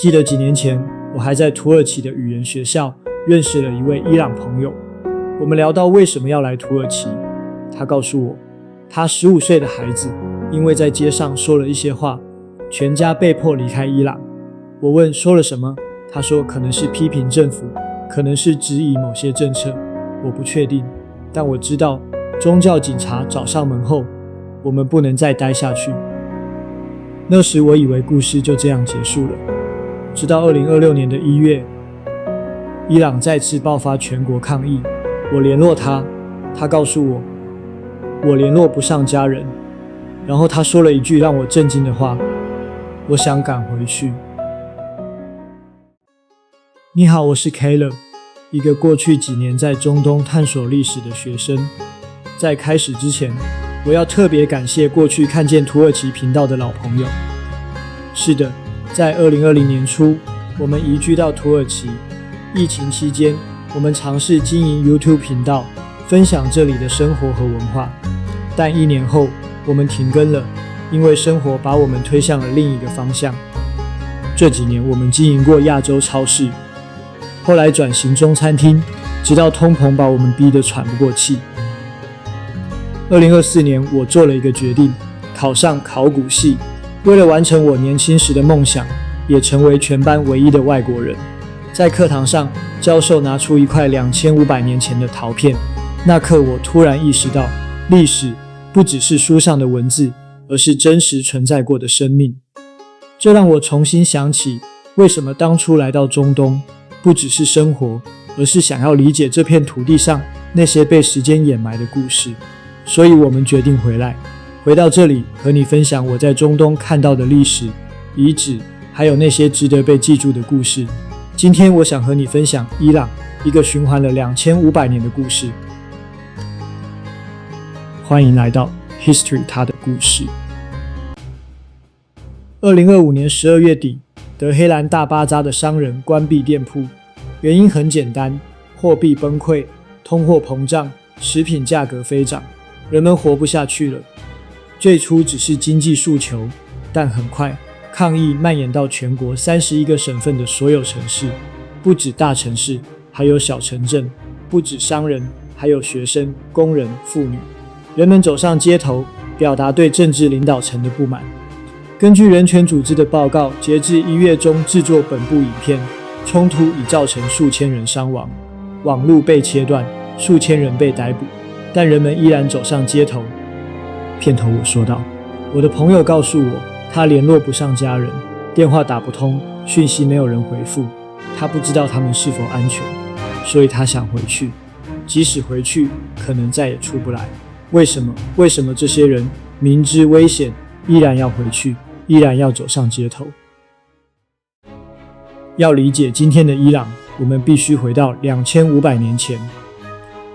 記得幾年前，我還在土耳其的語言學校認識了一位伊朗朋友。我們聊到為什麼要來土耳其，他告訴我，他15歲的孩子因為在街上說了一些話，全家被迫離開伊朗。我問說了什麼，他說可能是批評政府，可能是質疑某些政策，我不確定，但我知道宗教警察找上門後，我們不能再待下去。那時我以為故事就這樣結束了，直到2026年的1月，伊朗再次爆發全國抗議。我聯絡他，他告訴我，我聯絡不上家人。然後他說了一句讓我震驚的話，我想趕回去。你好，我是 Caleb， 一個過去幾年在中東探索歷史的學生。在開始之前，我要特別感謝過去看見土耳其頻道的老朋友。是的，在2020年初，我們移居到土耳其。疫情期間，我們嘗試經營 YouTube 頻道，分享這裡的生活和文化。但1年後，我們停更了，因為生活把我們推向了另一個方向。這幾年，我們經營過亞洲超市，後來轉型中餐廳，直到通膨把我們逼得喘不過氣。2024年，我做了一個決定，考上考古系。為了完成我年輕時的夢想，也成為全班唯一的外國人。在課堂上，教授拿出一塊2500年前的陶片，那刻我突然意識到，歷史不只是書上的文字，而是真實存在過的生命。這讓我重新想起，為什麼當初來到中東，不只是生活，而是想要理解這片土地上那些被時間掩埋的故事。所以我們決定回到這裡，和你分享我在中東看到的歷史、遺址，還有那些值得被記住的故事。今天我想和你分享伊朗，一個循環了2500年的故事。歡迎來到 History 它的故事。2025年12月底，德黑蘭大巴扎的商人關閉店鋪，原因很簡單，貨幣崩潰，通貨膨脹，食品價格飛漲，人們活不下去了。最初只是經濟訴求，但很快抗議蔓延到全國31個省份的所有城市，不止大城市，還有小城鎮；不止商人，還有學生、工人、婦女。人們走上街頭，表達對政治領導層的不滿。根據人權組織的報告，截至1月中制作本部影片，衝突已造成數千人傷亡，網路被切斷，數千人被逮捕，但人們依然走上街頭。片頭我說道，我的朋友告訴我，他聯絡不上家人，電話打不通，訊息沒有人回復，他不知道他們是否安全，所以他想回去，即使回去，可能再也出不來。為什麼？為什麼這些人明知危險，依然要回去，依然要走上街頭？要理解今天的伊朗，我們必須回到2500年前。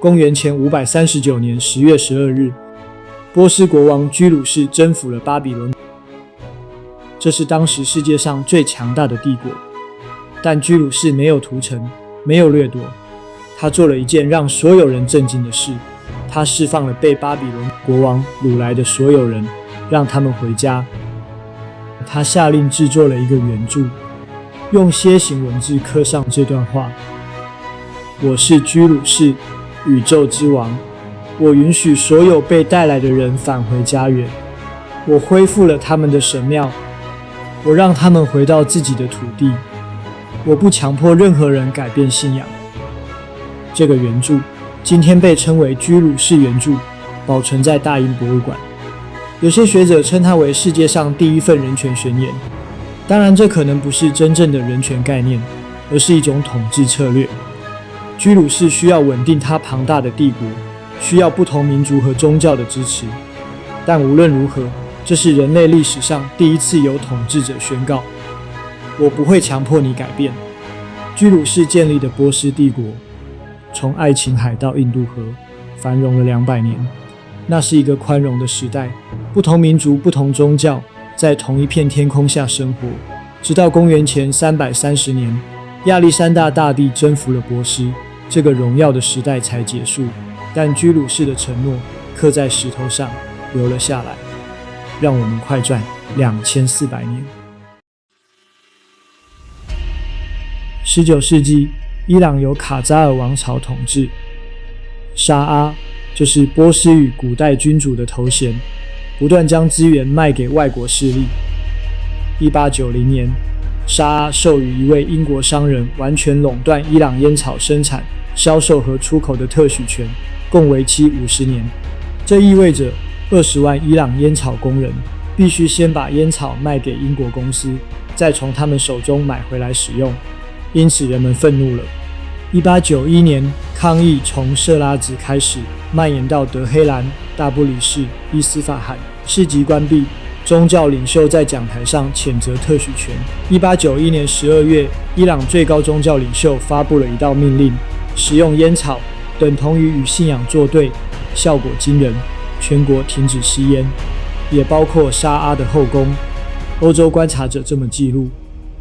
公元前539年10月12日，波斯國王居魯士征服了巴比倫，這是當時世界上最強大的帝國。但居魯士沒有屠城，沒有掠奪，他做了一件讓所有人震驚的事，他釋放了被巴比倫國王擄來的所有人，讓他們回家。他下令制作了一個圓柱，用楔形文字刻上這段話：我是居魯士，宇宙之王。我允許所有被帶來的人返回家園，我恢復了他們的神廟，我讓他們回到自己的土地，我不強迫任何人改變信仰。這個圓柱今天被稱為居魯士圓柱，保存在大英博物館。有些學者稱它為世界上第一份人權宣言。當然，這可能不是真正的人權概念，而是一種統治策略。居魯士需要穩定他龐大的帝國，需要不同民族和宗教的支持，但無論如何，這是人類歷史上第一次有統治者宣告：我不會強迫你改變。居魯士建立的波斯帝國，從愛琴海到印度河，繁榮了200年。那是一個寬容的時代，不同民族、不同宗教在同一片天空下生活，直到公元前330年，亞歷山大大帝征服了波斯，這個榮耀的時代才結束。但居魯士的承諾刻在石頭上，留了下來。讓我們快轉2400年。19世紀，伊朗由卡扎爾王朝統治，沙阿就是波斯語古代君主的頭銜，不斷將資源賣給外國勢力。1890年，沙阿授予一位英國商人完全壟斷伊朗菸草生產、銷售和出口的特許權，共為期50年。這意味着20萬伊朗菸草工人必須先把菸草賣給英國公司，再從他們手中買回來使用。因此人們憤怒了。1891年，抗議從設拉子開始，蔓延到德黑蘭、大不里士、伊斯法罕，市集關閉。宗教領袖在講台上譴責特許權。1891年12月，伊朗最高宗教領袖發布了一道命令：使用菸草等同於與信仰作對，效果驚人，全國停止吸菸，也包括沙阿的後宮。歐洲觀察者這麼記錄：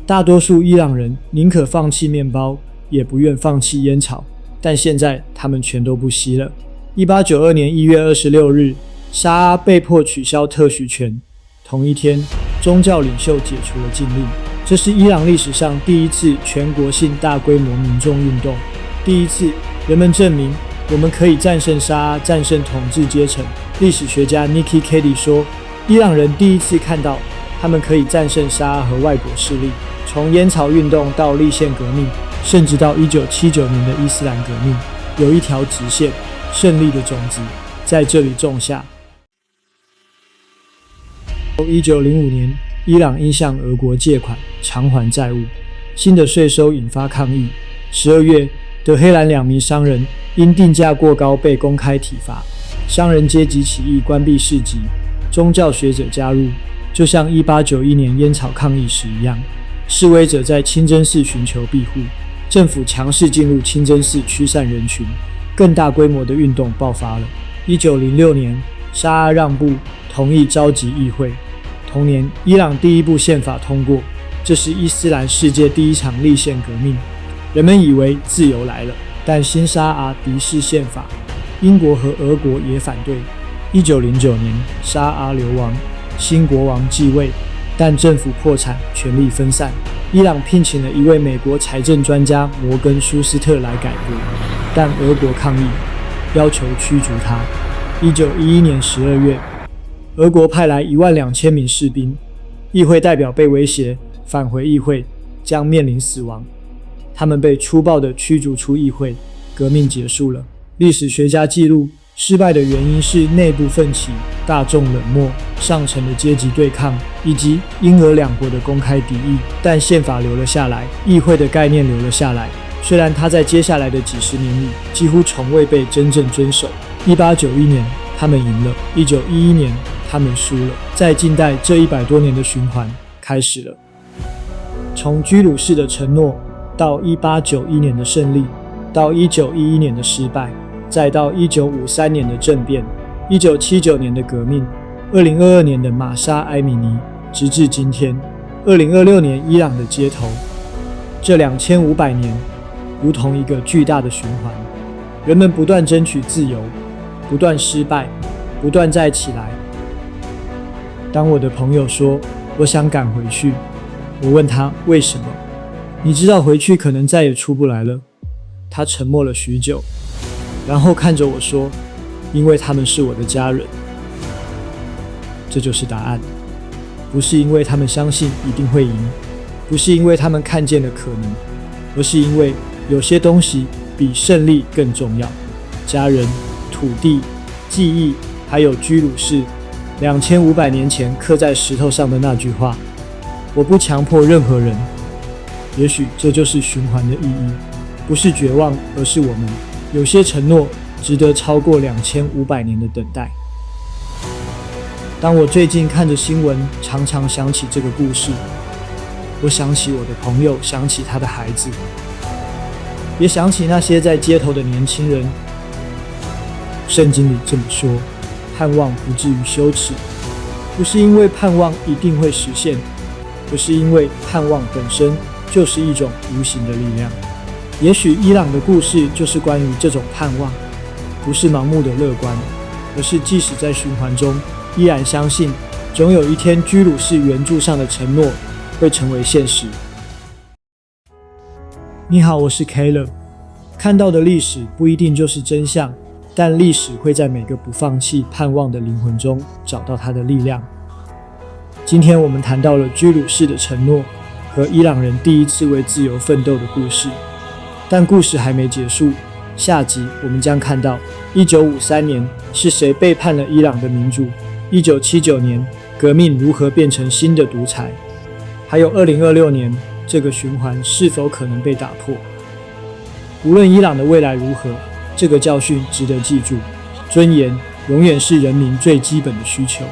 大多數伊朗人寧可放棄麵包，也不願放棄菸草，但現在他們全都不吸了。1892年1月26日，沙阿被迫取消特許權。同一天，宗教領袖解除了禁令。這是伊朗歷史上第一次全國性大規模民眾運動，第一次人們證明我們可以戰勝沙阿，戰勝統治階層。歷史學家 Nikki Keddie 說，伊朗人第一次看到他們可以戰勝沙阿和外國勢力。從菸草運動到立憲革命，甚至到1979年的伊斯蘭革命，有一條直線，勝利的種子在這裡種下。1905年，伊朗應向俄國借款償還債務，新的稅收引發抗議。12月，德黑蘭2名商人因定價過高被公開體罰，商人階級起義關閉市集，宗教學者加入，就像1891年菸草抗議時一樣。示威者在清真寺尋求庇護，政府強勢進入清真寺驅散人群，更大規模的運動爆發了。1906年，沙阿讓步，同意召集議會。同年，伊朗第一部憲法通過，這是伊斯蘭世界第一場立憲革命。人們以為自由來了，但新沙阿敵視憲法，英國和俄國也反對。1909年，沙阿流亡，新國王繼位，但政府破產，權力分散。伊朗聘請了一位美國財政專家摩根·舒斯特來改革，但俄國抗議，要求驅逐他。1911年12月，俄國派來12000名士兵，議會代表被威脅，返回議會將面臨死亡。他們被粗暴地驅逐出議會，革命結束了。歷史學家記錄，失敗的原因是內部分歧、大眾冷漠、上層的階級對抗，以及英俄兩國的公開敵意。但憲法留了下來，議會的概念留了下來，雖然它在接下來的幾十年裡幾乎從未被真正遵守。1891年，他們贏了；1911年，他們輸了。在近代，這100多年的循環開始了。從居魯士的承諾，到1891年的勝利，到1911年的失敗，再到1953年的政變，1979年的革命，2022年的瑪莎·埃米尼，直至今天，2026年伊朗的街頭。這2500年，如同一個巨大的循環，人們不斷爭取自由，不斷失敗，不斷再起來。當我的朋友說我想趕回去，我問他為什麼？你知道回去可能再也出不來了。他沉默了許久，然後看着我說，因為他們是我的家人。這就是答案。不是因為他們相信一定會贏，不是因為他們看見了可能，而是因為有些東西比勝利更重要。家人、土地、記憶，還有居魯士2500年前刻在石頭上的那句話：我不強迫任何人。也許這就是循環的意義，不是絕望，而是我們有些承諾值得超過2500年的等待。當我最近看着新聞，常常想起這個故事。我想起我的朋友，想起他的孩子，也想起那些在街頭的年輕人。聖經裡這麼說：盼望不至於羞恥，不是因為盼望一定會實現，不是因為盼望本身就是一種無形的力量。也許伊朗的故事就是關於這種盼望，不是盲目的樂觀，而是即使在循環中，依然相信總有一天居魯士原著上的承諾會成為現實。你好，我是 Caleb。看到的歷史不一定就是真相，但歷史會在每個不放棄盼望的靈魂中找到它的力量。今天我們談到了居魯士的承諾和伊朗人第一次為自由奮鬥的故事，但故事還沒結束。下集我們將看到1953年是誰背叛了伊朗的民主，1979年革命如何變成新的獨裁，還有2026年這個循環是否可能被打破。無論伊朗的未來如何，這個教訓值得記住，尊嚴永遠是人民最基本的需求。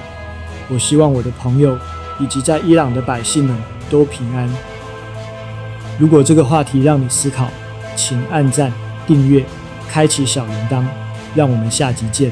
我希望我的朋友以及在伊朗的百姓們都平安。如果這個話題讓你思考，請按讚、訂閱、開啟小鈴鐺，讓我們下集見。